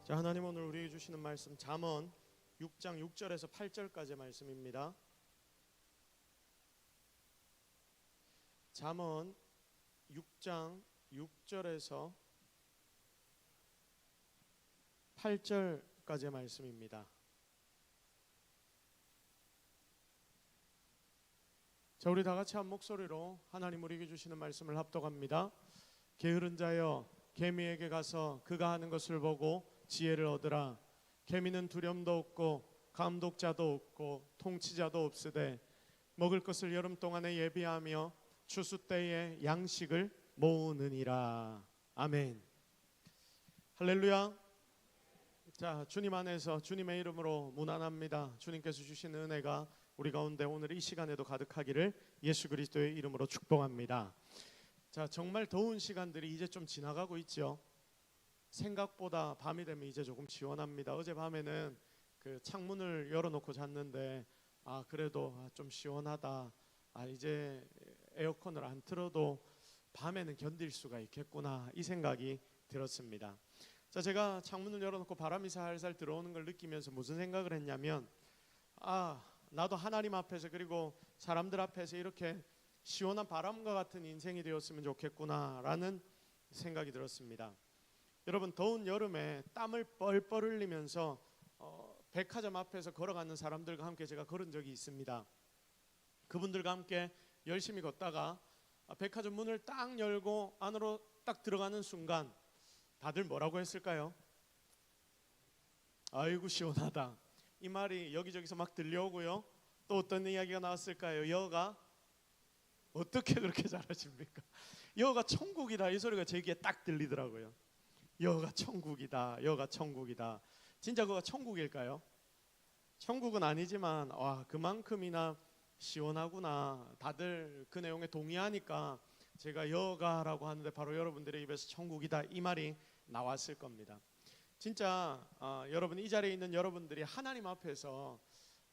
자, 하나님 오늘 우리에게 주시는 말씀 잠언 6장 6절에서 8절까지의 말씀입니다. 잠언 6장 6절에서 8절까지의 말씀입니다. 자, 우리 다 같이 한 목소리로 하나님 우리에게 주시는 말씀을 합독합니다. 게으른 자여 개미에게 가서 그가 하는 것을 보고 지혜를 얻으라. 개미는 두려움도 없고 감독자도 없고 통치자도 없으되 먹을 것을 여름 동안에 예비하며 추수 때에 양식을 모으느니라. 아멘. 할렐루야. 자, 주님 안에서 주님의 이름으로 문안합니다. 주님께서 주신 은혜가 우리 가운데 오늘 이 시간에도 가득하기를 예수 그리스도의 이름으로 축복합니다. 자, 정말 더운 시간들이 이제 좀 지나가고 있죠. 생각보다 밤이 되면 이제 조금 시원합니다. 어젯밤에는 그 창문을 열어놓고 잤는데 그래도 좀 시원하다. 이제 에어컨을 안 틀어도 밤에는 견딜 수가 있겠구나, 이 생각이 들었습니다. 자, 제가 창문을 열어놓고 바람이 살살 들어오는 걸 느끼면서 무슨 생각을 했냐면 나도 하나님 앞에서 그리고 사람들 앞에서 이렇게 시원한 바람과 같은 인생이 되었으면 좋겠구나라는 생각이 들었습니다. 여러분, 더운 여름에 땀을 뻘뻘 흘리면서 백화점 앞에서 걸어가는 사람들과 함께 제가 걸은 적이 있습니다. 그분들과 함께 열심히 걷다가 백화점 문을 딱 열고 안으로 딱 들어가는 순간 다들 뭐라고 했을까요? 아이고 시원하다, 이 말이 여기저기서 막 들려오고요. 또 어떤 이야기가 나왔을까요? 여가 어떻게 그렇게 잘하십니까? 여가 천국이다, 이 소리가 제 귀에 딱 들리더라고요. 여가 천국이다, 여가 천국이다. 진짜 그가 천국일까요? 천국은 아니지만 그만큼이나 시원하구나, 다들 그 내용에 동의하니까 제가 여가라고 하는데 바로 여러분들의 입에서 천국이다, 이 말이 나왔을 겁니다. 진짜 여러분, 이 자리에 있는 여러분들이 하나님 앞에서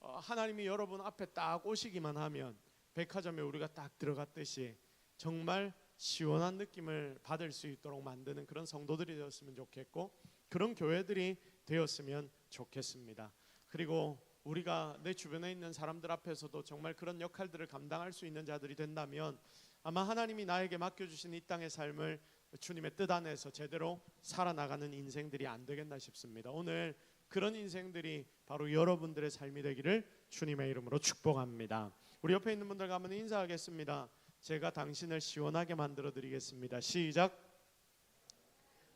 하나님이 여러분 앞에 딱 오시기만 하면 백화점에 우리가 딱 들어갔듯이 정말 시원한 느낌을 받을 수 있도록 만드는 그런 성도들이 되었으면 좋겠고, 그런 교회들이 되었으면 좋겠습니다. 그리고 우리가 내 주변에 있는 사람들 앞에서도 정말 그런 역할들을 감당할 수 있는 자들이 된다면 아마 하나님이 나에게 맡겨주신 이 땅의 삶을 주님의 뜻 안에서 제대로 살아나가는 인생들이 안 되겠나 싶습니다. 오늘 그런 인생들이 바로 여러분들의 삶이 되기를 주님의 이름으로 축복합니다. 우리 옆에 있는 분들과 한번 인사하겠습니다. 제가 당신을 시원하게 만들어 드리겠습니다. 시작.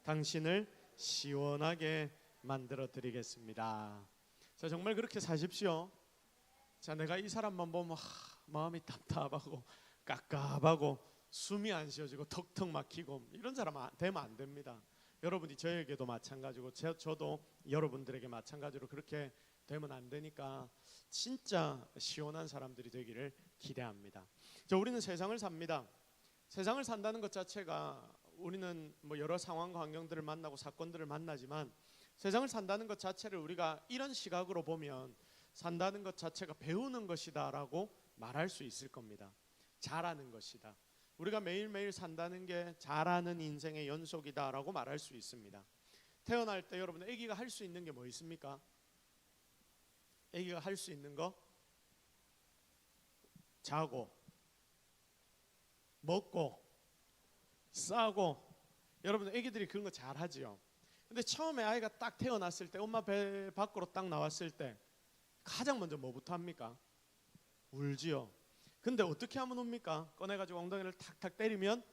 당신을 시원하게 만들어 드리겠습니다. 자, 정말 그렇게 사십시오. 자, 내가 이 사람만 보면 마음이 답답하고 깝깝하고 숨이 안 쉬어지고 턱턱 막히고 이런 사람 되면 안 됩니다. 여러분이 저에게도 마찬가지고 저도 여러분들에게 마찬가지로 그렇게 되면 안 되니까 진짜 시원한 사람들이 되기를 기대합니다. 자, 우리는 세상을 삽니다. 세상을 산다는 것 자체가 우리는 뭐 여러 상황과 환경들을 만나고 사건들을 만나지만 세상을 산다는 것 자체를 우리가 이런 시각으로 보면 산다는 것 자체가 배우는 것이다 라고 말할 수 있을 겁니다. 잘하는 것이다. 우리가 매일매일 산다는 게 잘하는 인생의 연속이다 라고 말할 수 있습니다. 태어날 때 여러분, 아기가 할 수 있는 게 뭐 있습니까? 아기가 할 수 있는 거 자고 먹고 싸고, 여러분 아기들이 그런 거 잘하지요. 근데 처음에 아이가 딱 태어났을 때 엄마 배 밖으로 딱 나왔을 때 가장 먼저 뭐부터 합니까? 울지요. 근데 어떻게 하면 웁니까? 꺼내가지고 엉덩이를 탁탁 때리면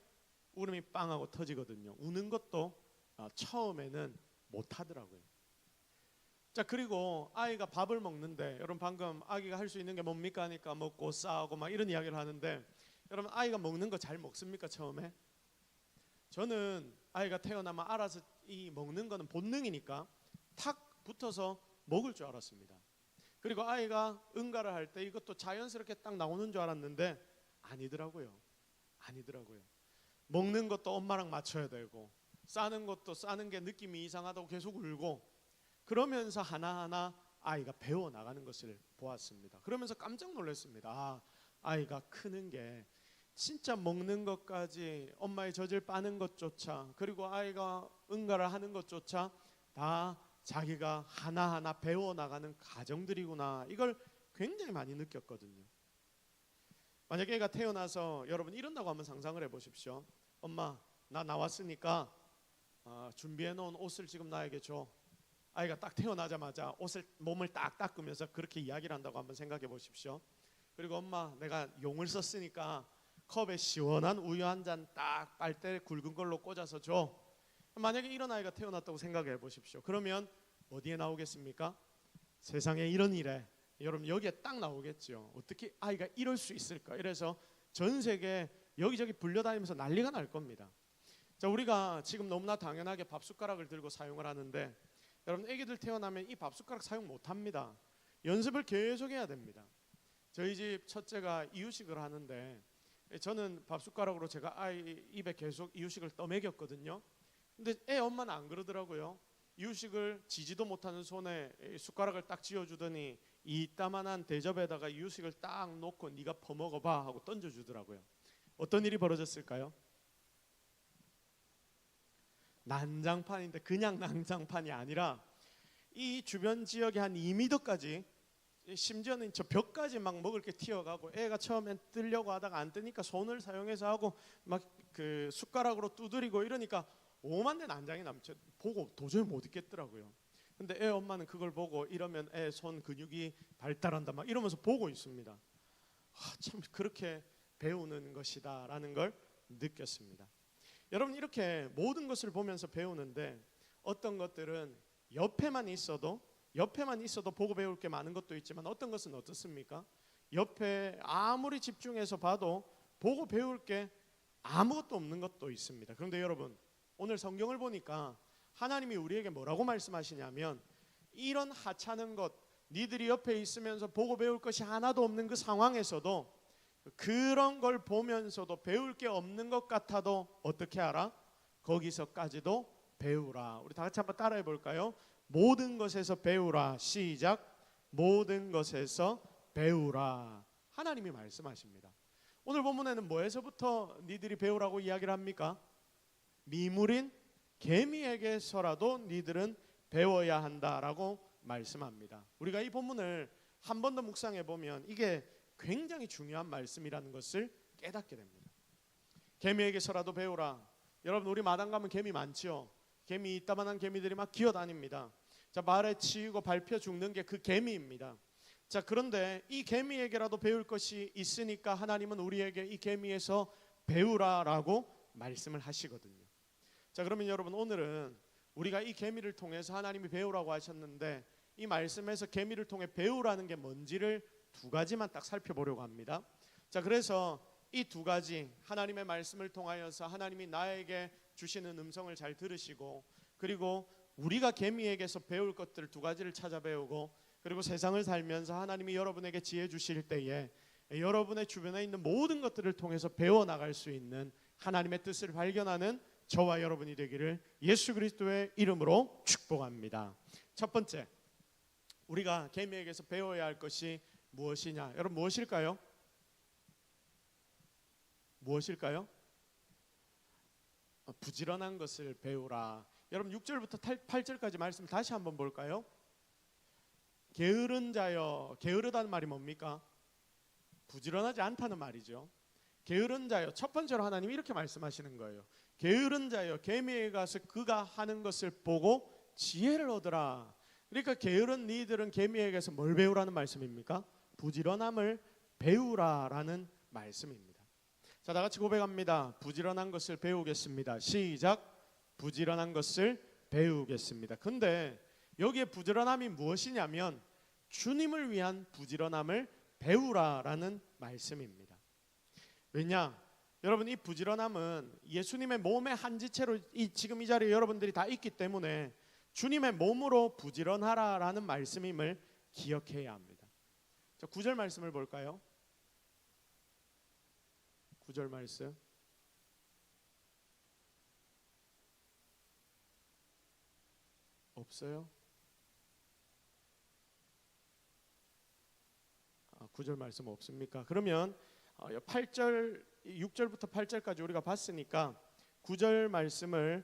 울음이 빵하고 터지거든요. 우는 것도 처음에는 못하더라고요. 자, 그리고 아이가 밥을 먹는데, 여러분 방금 아기가 할 수 있는 게 뭡니까 하니까 먹고 싸고 막 이런 이야기를 하는데, 여러분 아이가 먹는 거 잘 먹습니까 처음에? 저는 아이가 태어나면 알아서 이 먹는 거는 본능이니까 탁 붙어서 먹을 줄 알았습니다. 그리고 아이가 응가를 할 때 이것도 자연스럽게 딱 나오는 줄 알았는데 아니더라고요. 먹는 것도 엄마랑 맞춰야 되고, 싸는 것도 싸는 게 느낌이 이상하다고 계속 울고, 그러면서 하나하나 아이가 배워나가는 것을 보았습니다. 그러면서 깜짝 놀랐습니다. 아이가 크는 게 진짜 먹는 것까지, 엄마의 젖을 빠는 것조차, 그리고 아이가 응가를 하는 것조차 다 자기가 하나하나 배워나가는 과정들이구나, 이걸 굉장히 많이 느꼈거든요. 만약에 애가 태어나서 여러분 이런다고 한번 상상을 해보십시오. 엄마, 나 나왔으니까 준비해 놓은 옷을 지금 나에게 줘. 아이가 딱 태어나자마자 몸을 딱 닦으면서 그렇게 이야기를 한다고 한번 생각해 보십시오. 그리고 엄마, 내가 용을 썼으니까 컵에 시원한 우유 한 잔 딱 빨대 굵은 걸로 꽂아서 줘. 만약에 이런 아이가 태어났다고 생각해 보십시오. 그러면 어디에 나오겠습니까? 세상에 이런 일에 여러분 여기에 딱 나오겠죠. 어떻게 아이가 이럴 수 있을까? 이래서 전 세계 여기저기 불려다니면서 난리가 날 겁니다. 자, 우리가 지금 너무나 당연하게 밥숟가락을 들고 사용을 하는데, 여러분 애기들 태어나면 이 밥숟가락 사용 못합니다. 연습을 계속 해야 됩니다. 저희 집 첫째가 이유식을 하는데, 저는 밥숟가락으로 제가 아이 입에 계속 이유식을 떠먹였거든요. 근데 애 엄마는 안 그러더라고요. 이유식을 지지도 못하는 손에 숟가락을 딱 쥐어주더니 이따만한 대접에다가 이유식을 딱 놓고 네가 퍼먹어봐 하고 던져주더라고요. 어떤 일이 벌어졌을까요? 난장판인데 그냥 난장판이 아니라 이 주변 지역에 한 2m까지, 심지어는 저 벽까지 막 먹을 게 튀어가고, 애가 처음엔 뜨려고 하다가 안 뜨니까 손을 사용해서 하고 막 그 숟가락으로 두드리고 이러니까 오만대 난장이 남죠. 보고 도저히 못 있겠더라고요. 근데 애 엄마는 그걸 보고 이러면 애 손 근육이 발달한다 막 이러면서 보고 있습니다. 참 그렇게 배우는 것이다라는 걸 느꼈습니다. 여러분 이렇게 모든 것을 보면서 배우는데, 어떤 것들은 옆에만 있어도 보고 배울 게 많은 것도 있지만, 어떤 것은 어떻습니까? 옆에 아무리 집중해서 봐도 보고 배울 게 아무것도 없는 것도 있습니다. 그런데 여러분 오늘 성경을 보니까 하나님이 우리에게 뭐라고 말씀하시냐면, 이런 하찮은 것, 니들이 옆에 있으면서 보고 배울 것이 하나도 없는 그 상황에서도, 그런 걸 보면서도 배울 게 없는 것 같아도 어떻게 하라? 거기서까지도 배우라. 우리 다 같이 한번 따라해 볼까요? 모든 것에서 배우라. 시작. 모든 것에서 배우라. 하나님이 말씀하십니다. 오늘 본문에는 뭐에서부터 니들이 배우라고 이야기를 합니까? 미물인 개미에게서라도 니들은 배워야 한다라고 말씀합니다. 우리가 이 본문을 한 번 더 묵상해 보면 이게 굉장히 중요한 말씀이라는 것을 깨닫게 됩니다. 개미에게서라도 배우라. 여러분 우리 마당 가면 개미 많죠? 개미 이따만한 개미들이 막 기어다닙니다. 자, 말에 치이고 밟혀 죽는 게 그 개미입니다. 자, 그런데 이 개미에게라도 배울 것이 있으니까 하나님은 우리에게 이 개미에서 배우라라고 말씀을 하시거든요. 자, 그러면 여러분 오늘은 우리가 이 개미를 통해서 하나님이 배우라고 하셨는데, 이 말씀에서 개미를 통해 배우라는 게 뭔지를 두 가지만 딱 살펴보려고 합니다. 자, 그래서 이 두 가지 하나님의 말씀을 통하여서 하나님이 나에게 주시는 음성을 잘 들으시고, 그리고 우리가 개미에게서 배울 것들 두 가지를 찾아 배우고, 그리고 세상을 살면서 하나님이 여러분에게 지혜 주실 때에 여러분의 주변에 있는 모든 것들을 통해서 배워나갈 수 있는 하나님의 뜻을 발견하는 저와 여러분이 되기를 예수 그리스도의 이름으로 축복합니다. 첫 번째, 우리가 개미에게서 배워야 할 것이 무엇이냐? 여러분 무엇일까요? 무엇일까요? 부지런한 것을 배우라. 여러분 6절부터 8절까지 말씀을 다시 한번 볼까요? 게으른 자여, 게으르다는 말이 뭡니까? 부지런하지 않다는 말이죠. 게으른 자여, 첫 번째로 하나님이 이렇게 말씀하시는 거예요. 게으른 자여, 개미에 가서 그가 하는 것을 보고 지혜를 얻으라. 그러니까 게으른 니들은 개미에게서 뭘 배우라는 말씀입니까? 부지런함을 배우라라는 말씀입니다. 자, 다 같이 고백합니다. 부지런한 것을 배우겠습니다. 시작. 부지런한 것을 배우겠습니다. 근데 여기에 부지런함이 무엇이냐면 주님을 위한 부지런함을 배우라라는 말씀입니다. 왜냐? 여러분 이 부지런함은 예수님의 몸의 한 지체로 지금 이 자리에 여러분들이 다 있기 때문에 주님의 몸으로 부지런하라라는 말씀임을 기억해야 합니다. 자, 9절 말씀을 볼까요? 9절 말씀. 없어요? 9절 말씀 없습니까? 그러면 8절, 6절부터 8절까지 우리가 봤으니까 9절 말씀을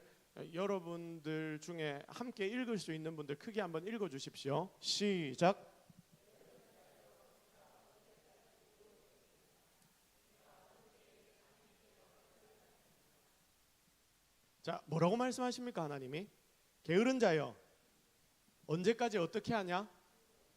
여러분들 중에 함께 읽을 수 있는 분들 크게 한번 읽어 주십시오. 시작. 자, 뭐라고 말씀하십니까? 하나님이 게으른 자여 언제까지 어떻게 하냐?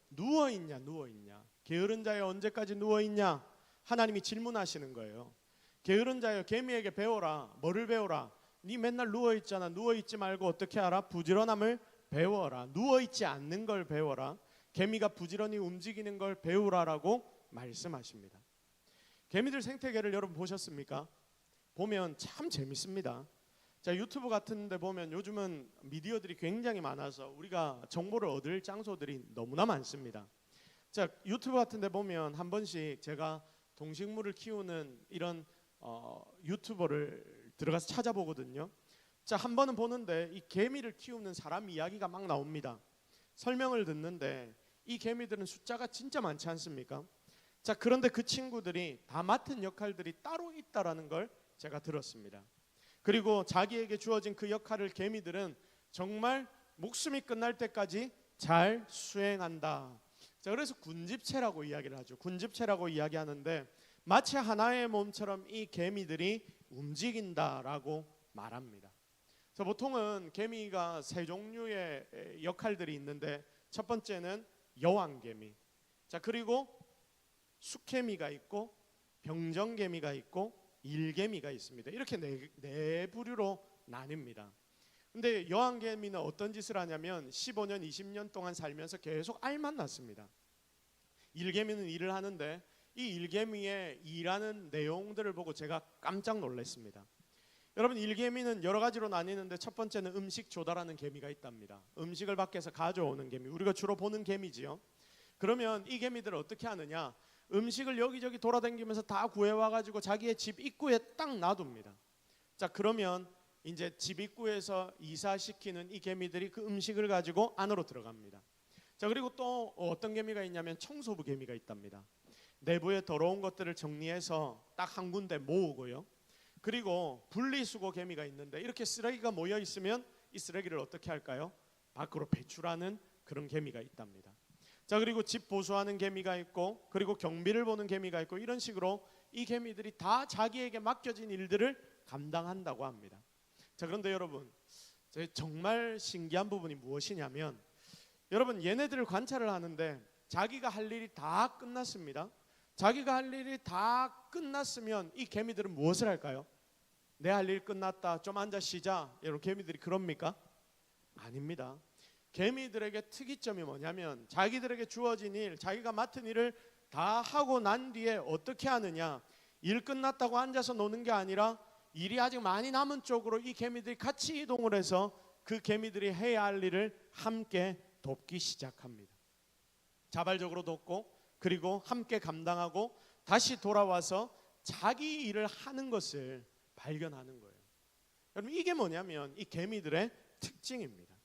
누워있냐? 누워있냐? 게으른 자여 언제까지 누워있냐? 하나님이 질문하시는 거예요. 게으른 자여 개미에게 배워라. 뭐를 배워라? 네 맨날 누워있잖아. 누워있지 말고 어떻게 하라? 부지런함을 배워라. 누워있지 않는 걸 배워라. 개미가 부지런히 움직이는 걸 배우라라고 말씀하십니다. 개미들 생태계를 여러분 보셨습니까? 보면 참 재밌습니다. 자, 유튜브 같은 데 보면 요즘은 미디어들이 굉장히 많아서 우리가 정보를 얻을 장소들이 너무나 많습니다. 자, 유튜브 같은 데 보면 한 번씩 제가 동식물을 키우는 이런 유튜버를 들어가서 찾아보거든요. 자, 한 번은 보는데 이 개미를 키우는 사람 이야기가 막 나옵니다. 설명을 듣는데 이 개미들은 숫자가 진짜 많지 않습니까? 자, 그런데 그 친구들이 다 맡은 역할들이 따로 있다라는 걸 제가 들었습니다. 그리고 자기에게 주어진 그 역할을 개미들은 정말 목숨이 끝날 때까지 잘 수행한다. 자, 그래서 군집체라고 이야기를 하죠. 군집체라고 이야기하는데 마치 하나의 몸처럼 이 개미들이 움직인다라고 말합니다. 자, 보통은 개미가 세 종류의 역할들이 있는데 첫 번째는 여왕개미, 자, 그리고 숙개미가 있고 병정개미가 있고 일개미가 있습니다. 이렇게 네 부류로 나뉩니다. 근데 여왕개미는 어떤 짓을 하냐면 15년, 20년 동안 살면서 계속 알만 낳습니다. 일개미는 일을 하는데 이 일개미의 일하는 내용들을 보고 제가 깜짝 놀랐습니다. 여러분, 일개미는 여러 가지로 나뉘는데 첫 번째는 음식 조달하는 개미가 있답니다. 음식을 밖에서 가져오는 개미, 우리가 주로 보는 개미지요. 그러면 이 개미들은 어떻게 하느냐? 음식을 여기저기 돌아다니면서 다 구해와가지고 자기의 집 입구에 딱 놔둡니다. 자, 그러면 이제 집 입구에서 이사시키는 이 개미들이 그 음식을 가지고 안으로 들어갑니다. 자, 그리고 또 어떤 개미가 있냐면 청소부 개미가 있답니다. 내부에 더러운 것들을 정리해서 딱 한 군데 모으고요. 그리고 분리수거 개미가 있는데 이렇게 쓰레기가 모여 있으면 이 쓰레기를 어떻게 할까요? 밖으로 배출하는 그런 개미가 있답니다. 자, 그리고 집 보수하는 개미가 있고 그리고 경비를 보는 개미가 있고 이런 식으로 이 개미들이 다 자기에게 맡겨진 일들을 감당한다고 합니다. 자, 그런데 여러분, 정말 신기한 부분이 무엇이냐면 여러분, 얘네들을 관찰을 하는데 자기가 할 일이 다 끝났습니다. 자기가 할 일이 다 끝났으면 이 개미들은 무엇을 할까요? 내 할 일 끝났다, 좀 앉아 쉬자. 여러분, 개미들이 그럽니까? 아닙니다. 개미들에게 특이점이 뭐냐면 자기들에게 주어진 일, 자기가 맡은 일을 다 하고 난 뒤에 어떻게 하느냐? 일 끝났다고 앉아서 노는 게 아니라 일이 아직 많이 남은 쪽으로 이 개미들이 같이 이동을 해서 그 개미들이 해야 할 일을 함께 돕기 시작합니다. 자발적으로 돕고 그리고 함께 감당하고 다시 돌아와서 자기 일을 하는 것을 발견하는 거예요. 여러분, 이게 뭐냐면 이 개미들의 특징입니다.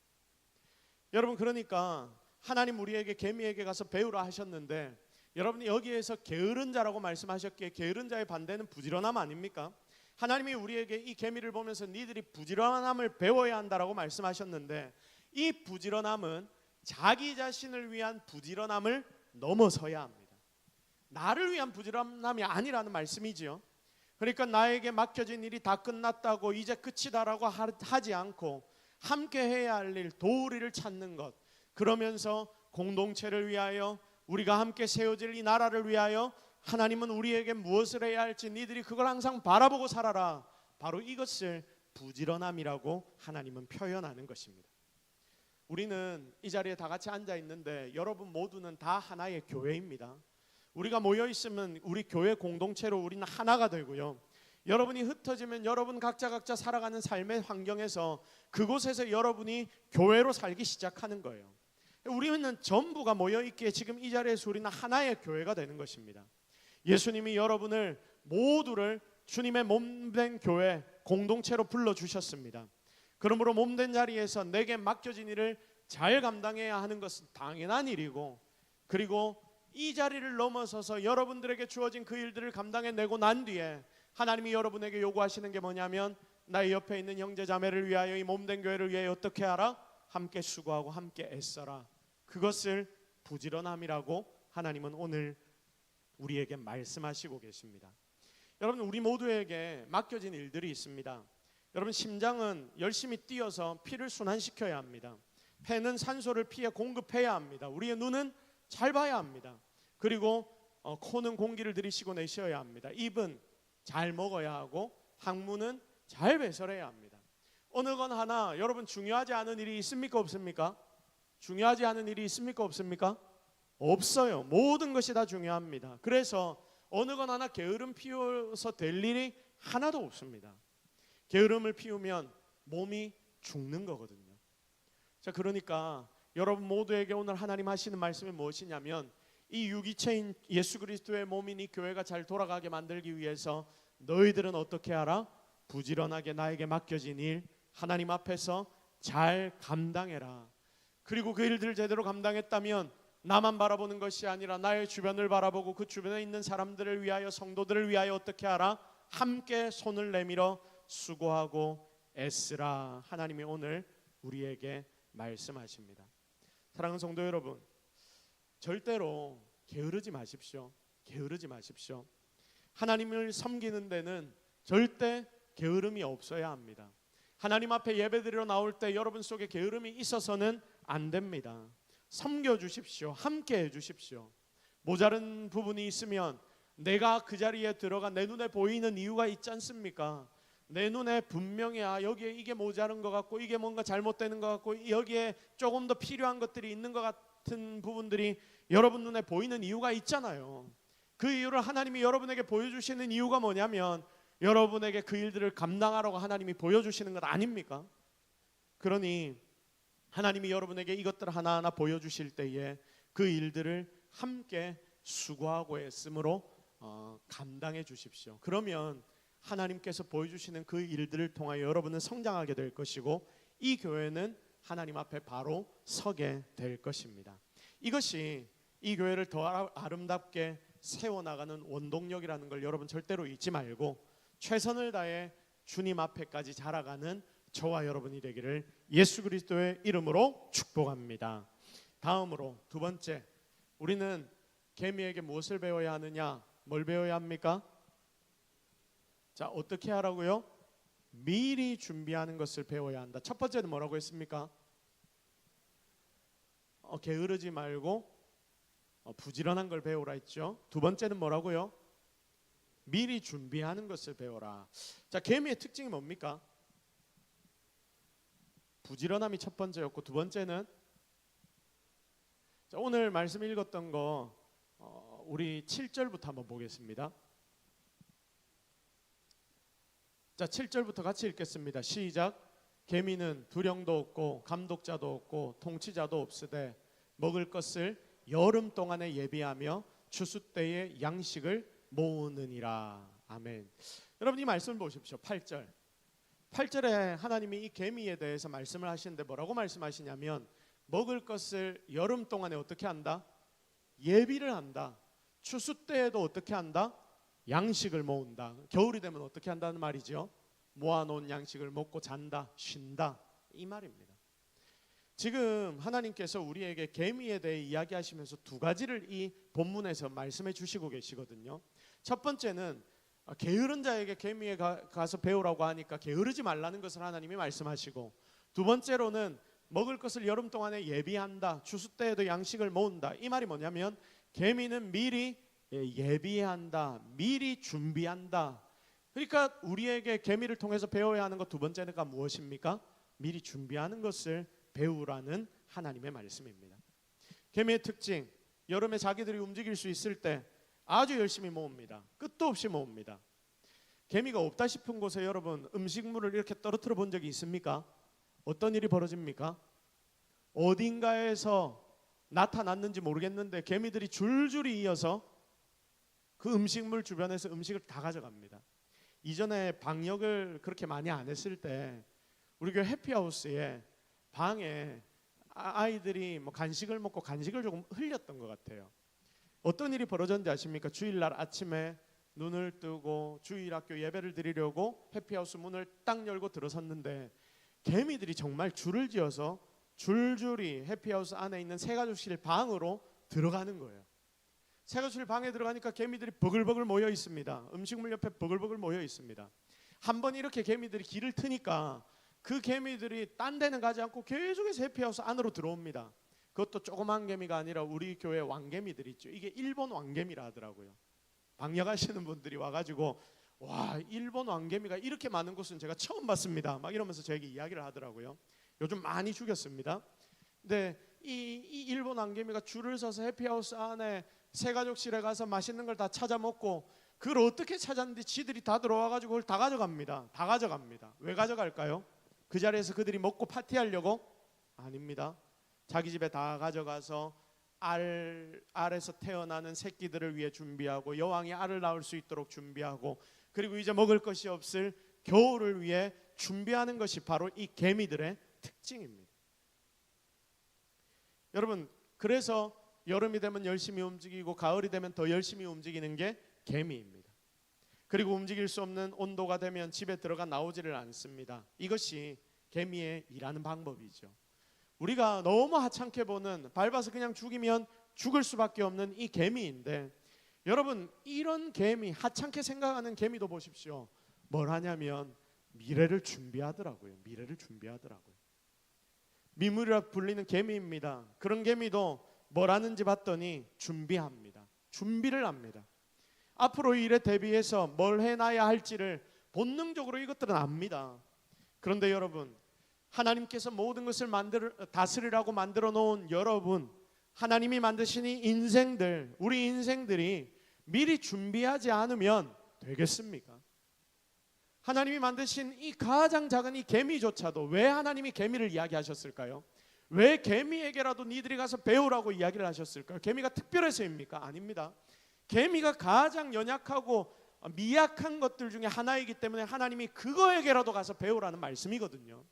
여러분, 그러니까 하나님 우리에게 개미에게 가서 배우라 하셨는데 여러분이 여기에서 게으른 자라고 말씀하셨기에 게으른 자의 반대는 부지런함 아닙니까? 하나님이 우리에게 이 개미를 보면서 니들이 부지런함을 배워야 한다라고 말씀하셨는데 이 부지런함은 자기 자신을 위한 부지런함을 넘어서야 합니다. 나를 위한 부지런함이 아니라는 말씀이지요. 그러니까 나에게 맡겨진 일이 다 끝났다고 이제 끝이다라고 하지 않고 함께 해야 할 일, 도울 일을 찾는 것, 그러면서 공동체를 위하여 우리가 함께 세워질 이 나라를 위하여 하나님은 우리에게 무엇을 해야 할지 니들이 그걸 항상 바라보고 살아라. 바로 이것을 부지런함이라고 하나님은 표현하는 것입니다. 우리는 이 자리에 다 같이 앉아 있는데 여러분 모두는 다 하나의 교회입니다. 우리가 모여 있으면 우리 교회 공동체로 우리는 하나가 되고요. 여러분이 흩어지면 여러분 각자 살아가는 삶의 환경에서 그곳에서 여러분이 교회로 살기 시작하는 거예요. 우리는 전부가 모여 있기에 지금 이 자리에서 우리는 하나의 교회가 되는 것입니다. 예수님이 여러분을 모두를 주님의 몸된 교회 공동체로 불러주셨습니다. 그러므로 몸된 자리에서 내게 맡겨진 일을 잘 감당해야 하는 것은 당연한 일이고, 그리고 이 자리를 넘어서서 여러분들에게 주어진 그 일들을 감당해내고 난 뒤에 하나님이 여러분에게 요구하시는 게 뭐냐면 나의 옆에 있는 형제 자매를 위하여 이 몸된 교회를 위하여 어떻게 하라? 함께 수고하고 함께 애써라. 그것을 부지런함이라고 하나님은 오늘 우리에게 말씀하시고 계십니다. 여러분, 우리 모두에게 맡겨진 일들이 있습니다. 여러분, 심장은 열심히 뛰어서 피를 순환시켜야 합니다. 폐는 산소를 피에 공급해야 합니다. 우리의 눈은 잘 봐야 합니다. 그리고 코는 공기를 들이쉬고 내쉬어야 합니다. 입은 잘 먹어야 하고 항문은 잘 배설해야 합니다. 어느 건 하나 여러분 중요하지 않은 일이 있습니까? 없습니까? 중요하지 않은 일이 있습니까? 없습니까? 없어요. 모든 것이 다 중요합니다. 그래서 어느 건 하나 게으름 피워서 될 일이 하나도 없습니다. 게으름을 피우면 몸이 죽는 거거든요. 자, 그러니까 여러분 모두에게 오늘 하나님 하시는 말씀이 무엇이냐면 이 유기체인 예수 그리스도의 몸인 이 교회가 잘 돌아가게 만들기 위해서 너희들은 어떻게 하라? 부지런하게 나에게 맡겨진 일 하나님 앞에서 잘 감당해라. 그리고 그 일들을 제대로 감당했다면 나만 바라보는 것이 아니라 나의 주변을 바라보고 그 주변에 있는 사람들을 위하여 성도들을 위하여 어떻게 하라? 함께 손을 내밀어 수고하고 애쓰라. 하나님이 오늘 우리에게 말씀하십니다. 사랑하는 성도 여러분, 절대로 게으르지 마십시오. 게으르지 마십시오. 하나님을 섬기는 데는 절대 게으름이 없어야 합니다. 하나님 앞에 예배드리러 나올 때 여러분 속에 게으름이 있어서는 안 됩니다. 섬겨 주십시오. 함께 해 주십시오. 모자른 부분이 있으면 내가 그 자리에 들어가 내 눈에 보이는 이유가 있지 않습니까? 내 눈에 분명히 여기에 이게 모자른 것 같고 이게 뭔가 잘못되는 것 같고 여기에 조금 더 필요한 것들이 있는 것 같은 부분들이 여러분 눈에 보이는 이유가 있잖아요. 그 이유를 하나님이 여러분에게 보여주시는 이유가 뭐냐면 여러분에게 그 일들을 감당하라고 하나님이 보여주시는 것 아닙니까? 그러니 하나님이 여러분에게 이것들 하나하나 보여주실 때에 그 일들을 함께 수고하고 애씀으로 감당해 주십시오. 그러면 하나님께서 보여주시는 그 일들을 통하여 여러분은 성장하게 될 것이고 이 교회는 하나님 앞에 바로 서게 될 것입니다. 이것이 이 교회를 더 아름답게 세워나가는 원동력이라는 걸 여러분 절대로 잊지 말고 최선을 다해 주님 앞에까지 자라가는 저와 여러분이 되기를 예수 그리스도의 이름으로 축복합니다. 다음으로 두 번째, 우리는 개미에게 무엇을 배워야 하느냐? 뭘 배워야 합니까? 자, 어떻게 하라고요? 미리 준비하는 것을 배워야 한다. 첫 번째는 뭐라고 했습니까? 게으르지 말고 부지런한 걸 배우라 했죠. 두 번째는 뭐라고요? 미리 준비하는 것을 배워라. 자, 개미의 특징이 뭡니까? 부지런함이 첫 번째였고 두 번째는 자, 오늘 말씀 읽었던 거 우리 7절부터 한번 보겠습니다. 자, 7절부터 같이 읽겠습니다. 시작. 개미는 두령도 없고 감독자도 없고 통치자도 없으되 먹을 것을 여름 동안에 예비하며 추수 때에 양식을 모으느니라. 아멘. 여러분 이 말씀을 보십시오. 8절에 하나님이 이 개미에 대해서 말씀을 하시는데 뭐라고 말씀하시냐면 먹을 것을 여름 동안에 어떻게 한다? 예비를 한다. 추수 때에도 어떻게 한다? 양식을 모은다. 겨울이 되면 어떻게 한다는 말이죠? 모아놓은 양식을 먹고 잔다, 쉰다, 이 말입니다. 지금 하나님께서 우리에게 개미에 대해 이야기하시면서 두 가지를 이 본문에서 말씀해 주시고 계시거든요. 첫 번째는 게으른 자에게 개미에 가서 배우라고 하니까 게으르지 말라는 것을 하나님이 말씀하시고, 두 번째로는 먹을 것을 여름 동안에 예비한다, 추수 때에도 양식을 모은다. 이 말이 뭐냐면 개미는 미리 예비한다, 미리 준비한다. 그러니까 우리에게 개미를 통해서 배워야 하는 것 두 번째가 무엇입니까? 미리 준비하는 것을 배우라는 하나님의 말씀입니다. 개미의 특징, 여름에 자기들이 움직일 수 있을 때 아주 열심히 모읍니다. 끝도 없이 모읍니다. 개미가 없다 싶은 곳에 여러분 음식물을 이렇게 떨어뜨려 본 적이 있습니까? 어떤 일이 벌어집니까? 어딘가에서 나타났는지 모르겠는데 개미들이 줄줄이 이어서 그 음식물 주변에서 음식을 다 가져갑니다. 이전에 방역을 그렇게 많이 안 했을 때 우리 교회 해피하우스에 방에 아이들이 뭐 간식을 먹고 간식을 조금 흘렸던 것 같아요. 어떤 일이 벌어졌는지 아십니까? 주일날 아침에 눈을 뜨고 주일학교 예배를 드리려고 해피하우스 문을 딱 열고 들어섰는데 개미들이 정말 줄을 지어서 줄줄이 해피하우스 안에 있는 새가족실 방으로 들어가는 거예요. 새가족실 방에 들어가니까 개미들이 버글버글 모여 있습니다. 음식물 옆에 버글버글 모여 있습니다. 한번 이렇게 개미들이 길을 트니까 그 개미들이 딴 데는 가지 않고 계속해서 해피하우스 안으로 들어옵니다. 그것도 조그만 개미가 아니라 우리 교회 왕개미들 있죠. 이게 일본 왕개미라 하더라고요. 방역하시는 분들이 와가지고 와, 일본 왕개미가 이렇게 많은 곳은 제가 처음 봤습니다 막 이러면서 저에게 이야기를 하더라고요. 요즘 많이 죽였습니다. 근데 이 일본 왕개미가 줄을 서서 해피하우스 안에 새가족실에 가서 맛있는 걸 다 찾아 먹고, 그걸 어떻게 찾았는지 지들이 다 들어와가지고 그걸 다 가져갑니다. 다 가져갑니다. 왜 가져갈까요? 그 자리에서 그들이 먹고 파티하려고? 아닙니다. 자기 집에 다 가져가서 알에서 태어나는 새끼들을 위해 준비하고, 여왕이 알을 낳을 수 있도록 준비하고, 그리고 이제 먹을 것이 없을 겨울을 위해 준비하는 것이 바로 이 개미들의 특징입니다. 여러분, 그래서 여름이 되면 열심히 움직이고 가을이 되면 더 열심히 움직이는 게 개미입니다. 그리고 움직일 수 없는 온도가 되면 집에 들어가 나오지를 않습니다. 이것이 개미의 일하는 방법이죠. 우리가 너무 하찮게 보는, 밟아서 그냥 죽이면 죽을 수밖에 없는 이 개미인데, 여러분, 이런 개미, 하찮게 생각하는 개미도 보십시오. 뭘 하냐면 미래를 준비하더라고요. 미래를 준비하더라고요. 미물이라 불리는 개미입니다. 그런 개미도 뭘 하는지 봤더니 준비합니다. 준비를 합니다. 앞으로 일에 대비해서 뭘 해놔야 할지를 본능적으로 이것들은 압니다. 그런데 여러분, 하나님께서 모든 것을 다스리라고 만들어 놓은 여러분, 하나님이 만드신 이 인생들, 우리 인생들이 미리 준비하지 않으면 되겠습니까? 하나님이 만드신 이 가장 작은 이 개미조차도 왜 하나님이 개미를 이야기하셨을까요? 왜 개미에게라도 니들이 가서 배우라고 이야기를 하셨을까요? 개미가 특별해서입니까? 아닙니다. 개미가 가장 연약하고 미약한 것들 중에 하나이기 때문에 하나님이 그거에게라도 가서 배우라는 말씀이거든요.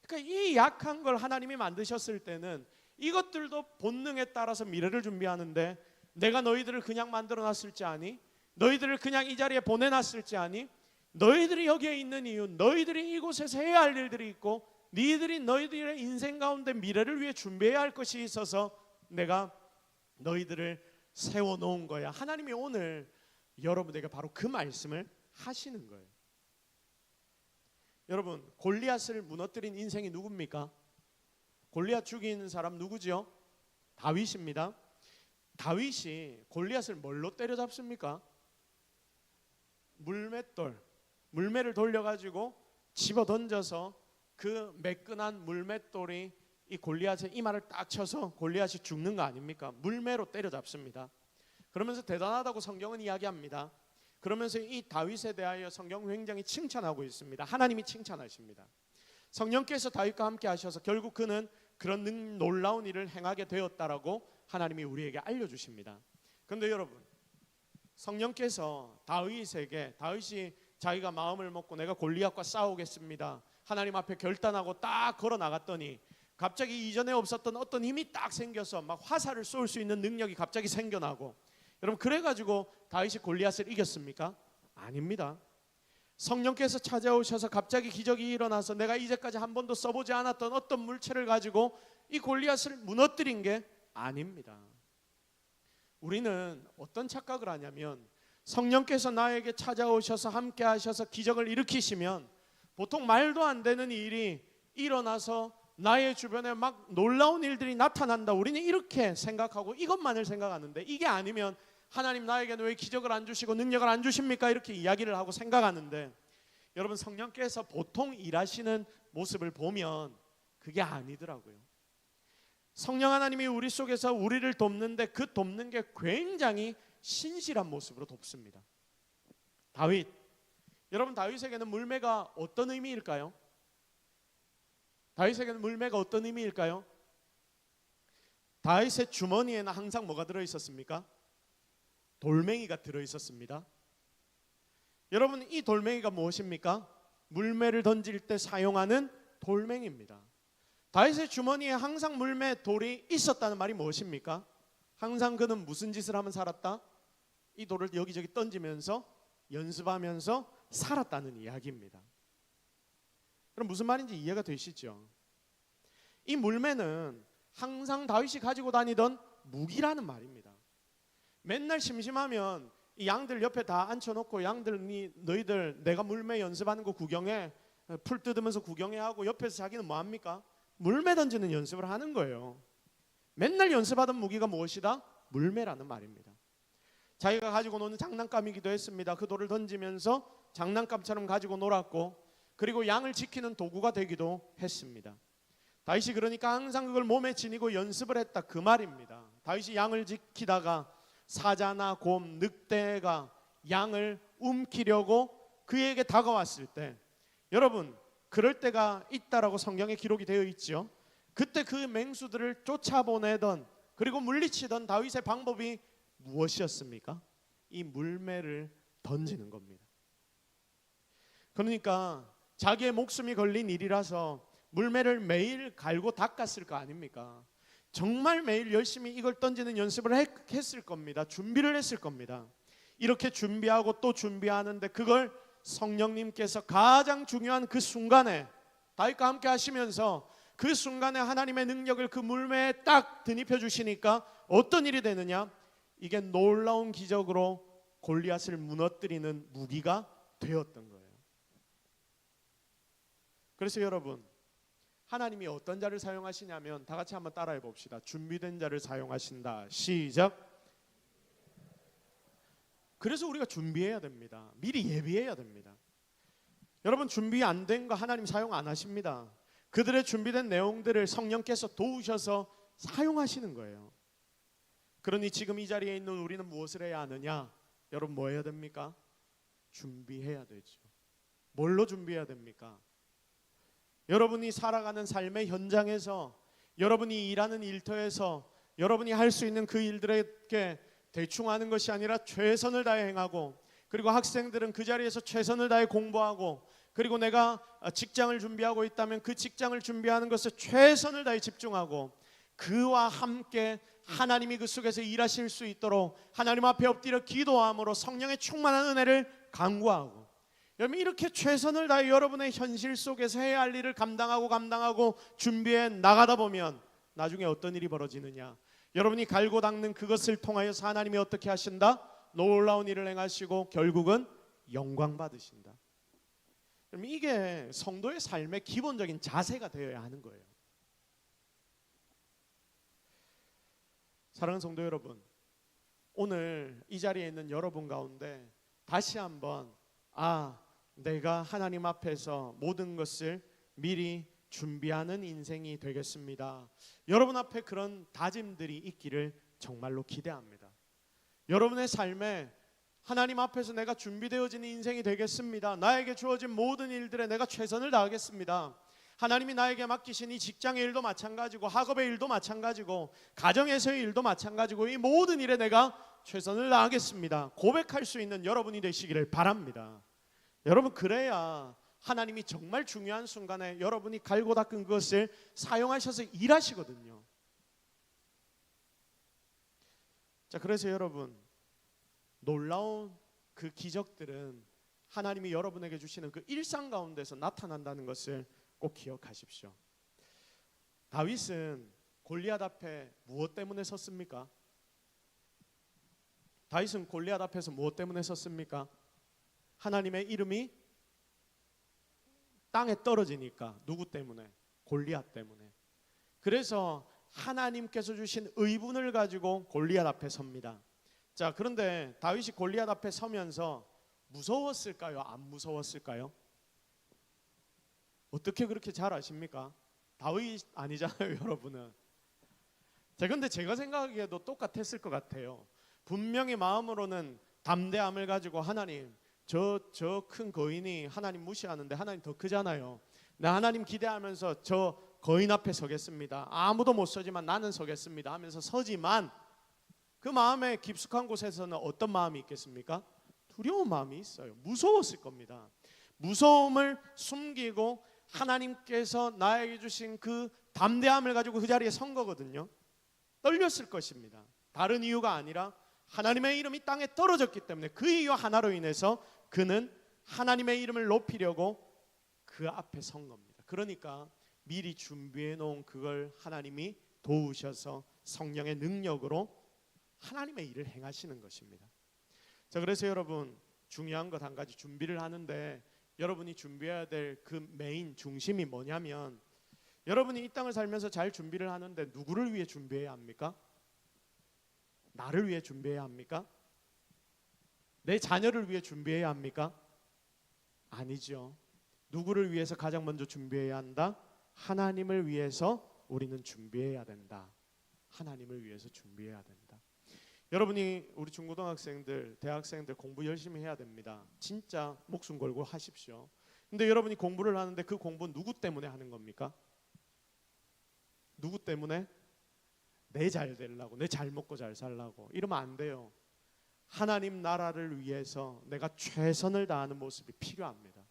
그러니까 이 약한 걸 하나님이 만드셨을 때는 이것들도 본능에 따라서 미래를 준비하는데, 내가 너희들을 그냥 만들어놨을지 아니? 너희들을 그냥 이 자리에 보내놨을지 아니? 너희들이 여기에 있는 이유, 너희들이 이곳에서 해야 할 일들이 있고, 너희들의 인생 가운데 미래를 위해 준비해야 할 것이 있어서 내가 너희들을 세워놓은 거야. 하나님이 오늘 여러분에게 바로 그 말씀을 하시는 거예요. 여러분, 골리앗을 무너뜨린 인생이 누굽니까? 골리앗 죽인 사람 누구지요? 다윗입니다. 다윗이 골리앗을 뭘로 때려잡습니까? 물매를 돌려가지고 집어 던져서 그 매끈한 물맷돌이 이 골리앗의 이마를 딱 쳐서 골리앗이 죽는 거 아닙니까? 물매로 때려잡습니다. 그러면서 대단하다고 성경은 이야기합니다. 그러면서 이 다윗에 대하여 성경 굉장히 칭찬하고 있습니다. 하나님이 칭찬하십니다. 성령께서 다윗과 함께 하셔서 결국 그는 그런 놀라운 일을 행하게 되었다라고 하나님이 우리에게 알려주십니다. 그런데 여러분, 성령께서 다윗이 자기가 마음을 먹고 내가 골리앗과 싸우겠습니다, 하나님 앞에 결단하고 딱 걸어 나갔더니 갑자기 이전에 없었던 어떤 힘이 딱 생겨서 막 화살을 쏠 수 있는 능력이 갑자기 생겨나고, 여러분, 그래가지고 다윗이 골리앗을 이겼습니까? 아닙니다. 성령께서 찾아오셔서 갑자기 기적이 일어나서 내가 이제까지 한 번도 써보지 않았던 어떤 물체를 가지고 이 골리앗을 무너뜨린 게 아닙니다. 우리는 어떤 착각을 하냐면, 성령께서 나에게 찾아오셔서 함께 하셔서 기적을 일으키시면 보통 말도 안 되는 일이 일어나서 나의 주변에 막 놀라운 일들이 나타난다, 우리는 이렇게 생각하고 이것만을 생각하는데, 이게 아니면 하나님 나에게는 왜 기적을 안 주시고 능력을 안 주십니까? 이렇게 이야기를 하고 생각하는데, 여러분, 성령께서 보통 일하시는 모습을 보면 그게 아니더라고요. 성령 하나님이 우리 속에서 우리를 돕는데 그 돕는 게 굉장히 신실한 모습으로 돕습니다. 다윗, 여러분, 다윗에게는 물매가 어떤 의미일까요? 다윗에게는 물매가 어떤 의미일까요? 다윗의 주머니에는 항상 뭐가 들어있었습니까? 돌멩이가 들어있었습니다. 여러분, 이 돌멩이가 무엇입니까? 물매를 던질 때 사용하는 돌멩이입니다. 다윗의 주머니에 항상 물매 돌이 있었다는 말이 무엇입니까? 항상 그는 무슨 짓을 하면 살았다? 이 돌을 여기저기 던지면서 연습하면서 살았다는 이야기입니다. 그럼 무슨 말인지 이해가 되시죠? 이 물매는 항상 다윗이 가지고 다니던 무기라는 말입니다. 맨날 심심하면 이 양들 옆에 다 앉혀놓고 양들 너희들 내가 물매 연습하는 거 구경해, 풀 뜯으면서 구경해 하고 옆에서 자기는 뭐합니까? 물매 던지는 연습을 하는 거예요. 맨날 연습하던 무기가 무엇이다? 물매라는 말입니다. 자기가 가지고 노는 장난감이기도 했습니다. 그 돌을 던지면서 장난감처럼 가지고 놀았고, 그리고 양을 지키는 도구가 되기도 했습니다. 다윗이 그러니까 항상 그걸 몸에 지니고 연습을 했다, 그 말입니다. 다윗이 양을 지키다가 사자나 곰, 늑대가 양을 움키려고 그에게 다가왔을 때, 여러분 그럴 때가 있다라고 성경에 기록이 되어 있죠. 그때 그 맹수들을 쫓아보내던, 그리고 물리치던 다윗의 방법이 무엇이었습니까? 이 물매를 던지는 겁니다. 그러니까 자기의 목숨이 걸린 일이라서 물매를 매일 갈고 닦았을 거 아닙니까? 정말 매일 열심히 이걸 던지는 연습을 했을 겁니다. 준비를 했을 겁니다. 이렇게 준비하고 또 준비하는데 그걸 성령님께서 가장 중요한 그 순간에 다윗과 함께 하시면서 그 순간에 하나님의 능력을 그 물매에 딱 드입혀 주시니까 어떤 일이 되느냐? 이게 놀라운 기적으로 골리앗을 무너뜨리는 무기가 되었던 거예요. 그래서 여러분, 하나님이 어떤 자를 사용하시냐면 다 같이 한번 따라해 봅시다. 준비된 자를 사용하신다. 시작. 그래서 우리가 준비해야 됩니다. 미리 예비해야 됩니다. 여러분, 준비 안 된 거 하나님 사용 안 하십니다. 그들의 준비된 내용들을 성령께서 도우셔서 사용하시는 거예요. 그러니 지금 이 자리에 있는 우리는 무엇을 해야 하느냐? 여러분, 뭐 해야 됩니까? 준비해야 되죠. 뭘로 준비해야 됩니까? 여러분이 살아가는 삶의 현장에서, 여러분이 일하는 일터에서 여러분이 할 수 있는 그 일들에게 대충 하는 것이 아니라 최선을 다해 행하고, 그리고 학생들은 그 자리에서 최선을 다해 공부하고, 그리고 내가 직장을 준비하고 있다면 그 직장을 준비하는 것에 최선을 다해 집중하고, 그와 함께 하나님이 그 속에서 일하실 수 있도록 하나님 앞에 엎드려 기도함으로 성령의 충만한 은혜를 간구하고, 여러분 이렇게 최선을 다해 여러분의 현실 속에서 해야 할 일을 감당하고 준비해 나가다 보면 나중에 어떤 일이 벌어지느냐? 여러분이 갈고 닦는 그것을 통하여서 하나님이 어떻게 하신다? 놀라운 일을 행하시고 결국은 영광 받으신다. 그럼 이게 성도의 삶의 기본적인 자세가 되어야 하는 거예요. 사랑하는 성도 여러분, 오늘 이 자리에 있는 여러분 가운데 다시 한번 내가 하나님 앞에서 모든 것을 미리 준비하는 인생이 되겠습니다. 여러분 앞에 그런 다짐들이 있기를 정말로 기대합니다. 여러분의 삶에 하나님 앞에서 내가 준비되어지는 인생이 되겠습니다. 나에게 주어진 모든 일들에 내가 최선을 다하겠습니다. 하나님이 나에게 맡기신 이 직장의 일도 마찬가지고, 학업의 일도 마찬가지고, 가정에서의 일도 마찬가지고, 이 모든 일에 내가 최선을 다하겠습니다. 고백할 수 있는 여러분이 되시기를 바랍니다. 여러분, 그래야 하나님이 정말 중요한 순간에 여러분이 갈고 닦은 그것을 사용하셔서 일하시거든요. 자, 그래서 여러분, 놀라운 그 기적들은 하나님이 여러분에게 주시는 그 일상 가운데서 나타난다는 것을 꼭 기억하십시오. 다윗은 골리앗 앞에 무엇 때문에 섰습니까? 다윗은 골리앗 앞에서 무엇 때문에 섰습니까? 하나님의 이름이 땅에 떨어지니까. 누구 때문에? 골리앗 때문에. 그래서 하나님께서 주신 의분을 가지고 골리앗 앞에 섭니다. 자, 그런데 다윗이 골리앗 앞에 서면서 무서웠을까요? 안 무서웠을까요? 어떻게 그렇게 잘 아십니까? 다윗 아니잖아요, 여러분은. 자, 근데 제가 생각하기에도 똑같았을 것 같아요. 분명히 마음으로는 담대함을 가지고 하나님, 저 큰 거인이 하나님 무시하는데 하나님 더 크잖아요. 나 하나님 기대하면서 저 거인 앞에 서겠습니다. 아무도 못 서지만 나는 서겠습니다 하면서 서지만, 그 마음의 깊숙한 곳에서는 어떤 마음이 있겠습니까? 두려운 마음이 있어요. 무서웠을 겁니다. 무서움을 숨기고 하나님께서 나에게 주신 그 담대함을 가지고 그 자리에 선 거거든요. 떨렸을 것입니다. 다른 이유가 아니라 하나님의 이름이 땅에 떨어졌기 때문에 그 이유 하나로 인해서 그는 하나님의 이름을 높이려고 그 앞에 선 겁니다. 그러니까 미리 준비해 놓은 그걸 하나님이 도우셔서 성령의 능력으로 하나님의 일을 행하시는 것입니다. 자, 그래서 여러분 중요한 것 한 가지 준비를 하는데 여러분이 준비해야 될 그 메인 중심이 뭐냐면 여러분이 이 땅을 살면서 잘 준비를 하는데 누구를 위해 준비해야 합니까? 나를 위해 준비해야 합니까? 내 자녀를 위해 준비해야 합니까? 아니죠. 누구를 위해서 가장 먼저 준비해야 한다? 하나님을 위해서 우리는 준비해야 된다. 하나님을 위해서 준비해야 된다. 여러분이 우리 중고등학생들, 대학생들 공부 열심히 해야 됩니다. 진짜 목숨 걸고 하십시오. 근데 여러분이 공부를 하는데 그 공부 누구 때문에 하는 겁니까? 누구 때문에? 내 잘 되려고, 내 잘 먹고 잘 살라고. 이러면 안 돼요. 하나님 나라를 위해서 내가 최선을 다하는 모습이 필요합니다.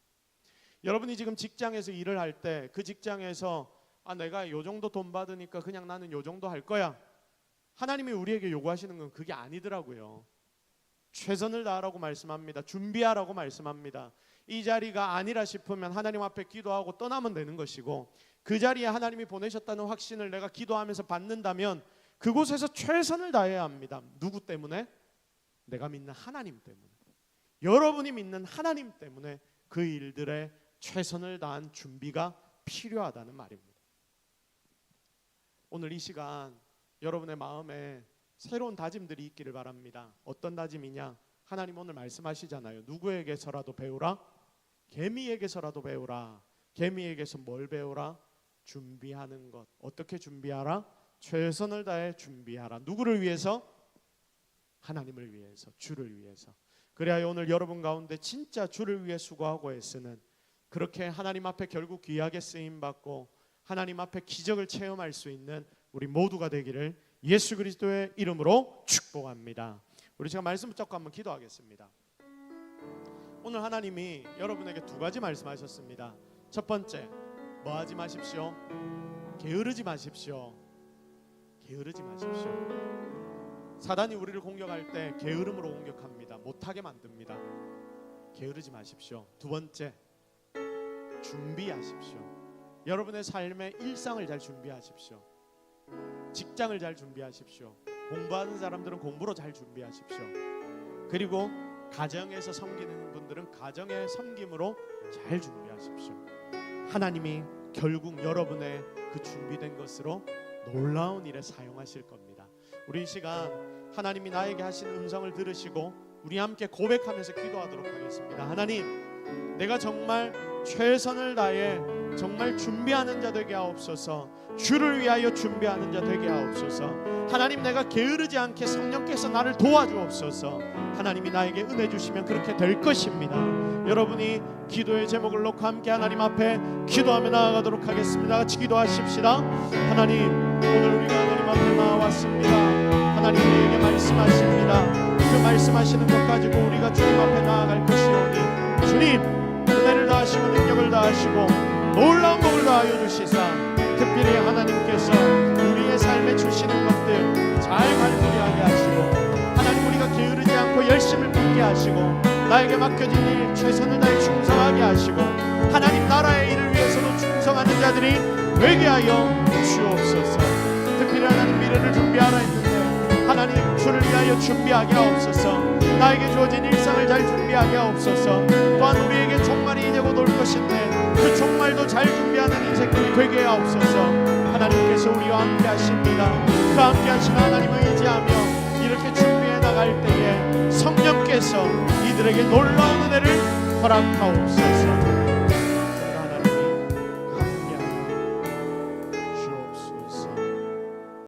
여러분이 지금 직장에서 일을 할 때 그 직장에서 내가 요 정도 돈 받으니까 그냥 나는 요 정도 할 거야. 하나님이 우리에게 요구하시는 건 그게 아니더라고요. 최선을 다하라고 말씀합니다. 준비하라고 말씀합니다. 이 자리가 아니라 싶으면 하나님 앞에 기도하고 떠나면 되는 것이고 그 자리에 하나님이 보내셨다는 확신을 내가 기도하면서 받는다면 그곳에서 최선을 다해야 합니다. 누구 때문에? 내가 믿는 하나님 때문에. 여러분이 믿는 하나님 때문에 그 일들에 최선을 다한 준비가 필요하다는 말입니다. 오늘 이 시간 여러분의 마음에 새로운 다짐들이 있기를 바랍니다. 어떤 다짐이냐? 하나님 오늘 말씀하시잖아요. 누구에게서라도 배우라? 개미에게서라도 배우라. 개미에게서 뭘 배우라? 준비하는 것. 어떻게 준비하라? 최선을 다해 준비하라. 누구를 위해서? 하나님을 위해서, 주를 위해서. 그래야 오늘 여러분 가운데 진짜 주를 위해 수고하고 애쓰는, 그렇게 하나님 앞에 결국 귀하게 쓰임받고 하나님 앞에 기적을 체험할 수 있는 우리 모두가 되기를 예수 그리스도의 이름으로 축복합니다. 우리 제가 말씀 붙잡고 한번 기도하겠습니다. 오늘 하나님이 여러분에게 두 가지 말씀하셨습니다. 첫 번째, 뭐 하지 마십시오? 게으르지 마십시오. 게으르지 마십시오. 사단이 우리를 공격할 때 게으름으로 공격합니다. 못하게 만듭니다. 게으르지 마십시오. 두 번째, 준비하십시오. 여러분의 삶의 일상을 잘 준비하십시오. 직장을 잘 준비하십시오. 공부하는 사람들은 공부로 잘 준비하십시오. 그리고 가정에서 섬기는 분들은 가정의 섬김으로 잘 준비하십시오. 하나님이 결국 여러분의 그 준비된 것으로 놀라운 일에 사용하실 겁니다. 우리 이 시간 하나님이 나에게 하신 음성을 들으시고 우리 함께 고백하면서 기도하도록 하겠습니다. 하나님, 내가 정말 최선을 다해 정말 준비하는 자 되게 하옵소서. 주를 위하여 준비하는 자 되게 하옵소서. 하나님, 내가 게으르지 않게 성령께서 나를 도와주옵소서. 하나님이 나에게 은혜 주시면 그렇게 될 것입니다. 여러분이 기도의 제목을 놓고 함께 하나님 앞에 기도하며 나아가도록 하겠습니다. 같이 기도하십시다. 하나님, 오늘 우리가 하나님 앞에 나와왔습니다. 하나님 우리에게 말씀하십니다. 그 말씀하시는 것 가지고 우리가 주님 앞에 나아갈 것이오니 주님, 은혜를 다하시고 능력을 다하시고 놀라운 복을 다하여 주시사 특별히 하나님께서 우리의 삶에 주시는 것들 잘 발견하게 하시고 하나님, 우리가 게으르지 않고 열심을 품게 하시고 나에게 맡겨진 일 최선을 다해 충성하게 하시고 하나님 나라의 일을 위해서도 충성하는 자들이 되게 하여 주옵소서. 특별히 하나님, 미래를 준비하라 했는데 하나님, 주를 위하여 준비하게 하옵소서. 나에게 주어진 일상을 잘 준비하게 하옵소서. 또한 우리에게 종말이 이제 곧 올 것인데 그 종말도 잘 준비하는 인생들이 되게 하옵소서. 하나님께서 우리와 함께 하십니다. 그 함께 하시는 하나님을 의지하며 이렇게 준비해 나갈 때에 성령께서 이들에게 놀라운 은혜를 허락하옵소서.